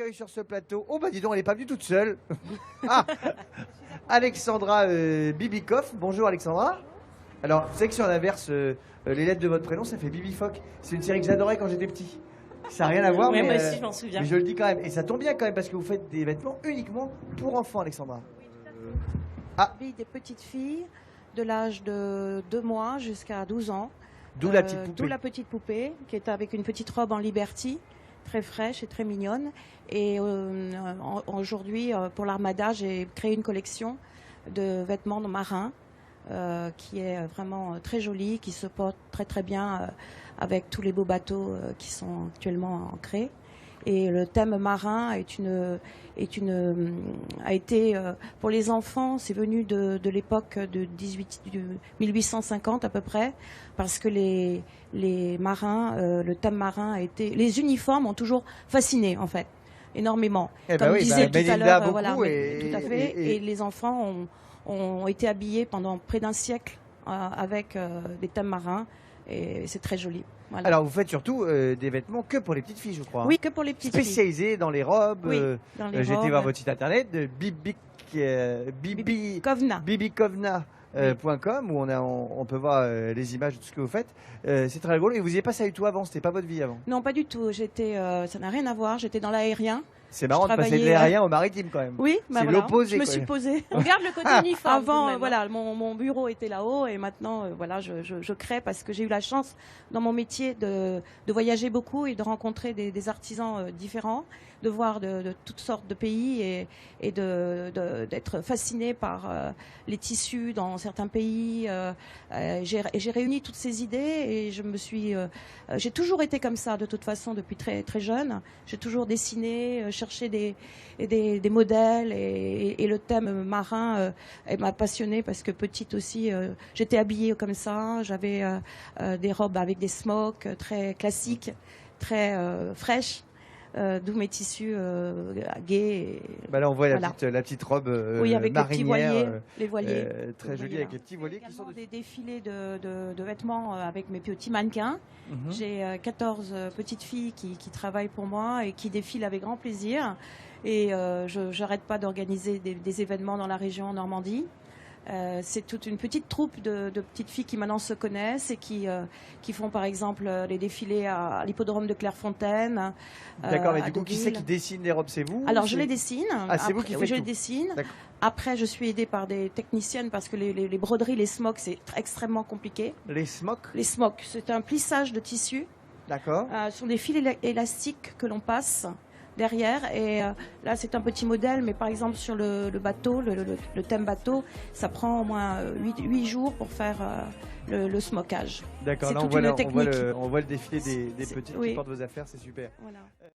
j'accueille sur ce plateau. Oh bah dis donc, elle n'est pas venue toute seule. Ah, Alexandra Bibikoff. Bonjour Alexandra. Alors, vous savez que si on inverse les lettres de votre prénom, ça fait Bibifoc. C'est une série que j'adorais quand j'étais petit. Ça n'a rien à voir, Oui, mais, moi aussi, je m'en souviens. mais je le dis quand même. Et ça tombe bien quand même, parce que vous faites des vêtements uniquement pour enfants, Alexandra. Des petites filles de l'âge de 2 mois jusqu'à 12 ans. D'où la petite poupée. D'où la petite poupée, qui est avec une petite robe en Liberty, très fraîche et très mignonne. Et aujourd'hui, pour l'Armada, j'ai créé une collection de vêtements marins qui est vraiment très jolie, qui se porte très très bien avec tous les beaux bateaux qui sont actuellement ancrés. Et le thème marin a été pour les enfants, c'est venu de l'époque de 1850 à peu près, parce que les marins, le thème marin les uniformes ont toujours fasciné en fait, énormément. Comme disait tout à l'heure, voilà, tout à fait. Et les enfants ont été habillés pendant près d'un siècle avec des thèmes marins, et c'est très joli. Voilà. Alors, vous faites surtout des vêtements que pour les petites filles, je crois. Oui, que pour les petites filles. Spécialisés dans les robes. Oui, j'ai été voir votre site internet de bibikovna.com où on peut voir les images de tout ce que vous faites. C'est très rigolo. Et vous n'y avez pas ça du tout avant, c'était pas votre vie avant? Non, pas du tout. Ça n'a rien à voir. J'étais dans l'aérien. C'est marrant de passer de l'aérien au maritime quand même. Oui, c'est l'opposé. Je me suis posée. Regarde le côté uniforme. Avant, voilà, mon bureau était là-haut et maintenant, voilà, je crée parce que j'ai eu la chance dans mon métier de voyager beaucoup et de rencontrer des artisans différents, de voir de toutes sortes de pays et d'être fascinée par les tissus dans certains pays. J'ai réuni toutes ces idées et j'ai toujours été comme ça de toute façon depuis très très jeune. J'ai toujours dessiné, cherché des modèles et le thème marin m'a passionnée parce que petite aussi j'étais habillée comme ça. J'avais des robes avec des smocks très classiques, très fraîches. D'où mes tissus gais. Là, on voit la petite robe oui, avec marinière, les voiliers, très jolie avec les petits voiliers qui sont des défilés de vêtements avec mes petits mannequins. J'ai 14 petites filles qui travaillent pour moi et qui défilent avec grand plaisir. Et je n'arrête pas d'organiser des événements dans la région en Normandie. C'est toute une petite troupe de petites filles qui maintenant se connaissent et qui font par exemple les défilés à l'hippodrome de Clairefontaine. D'accord, mais du coup, qui c'est qui dessine les robes? C'est vous? Alors je les dessine. Ah, c'est vous qui faites je les dessine. Après, je suis aidée par des techniciennes parce que les broderies, les smocks, c'est extrêmement compliqué. Les smocks? Les smocks, c'est un plissage de tissu. D'accord. Ce sont des fils élastiques que l'on passe derrière et là c'est un petit modèle, mais par exemple sur le bateau, le thème bateau, ça prend au moins 8 jours pour faire le smocage. D'accord, là on voit le défilé des petites qui portent vos affaires, c'est super. Voilà.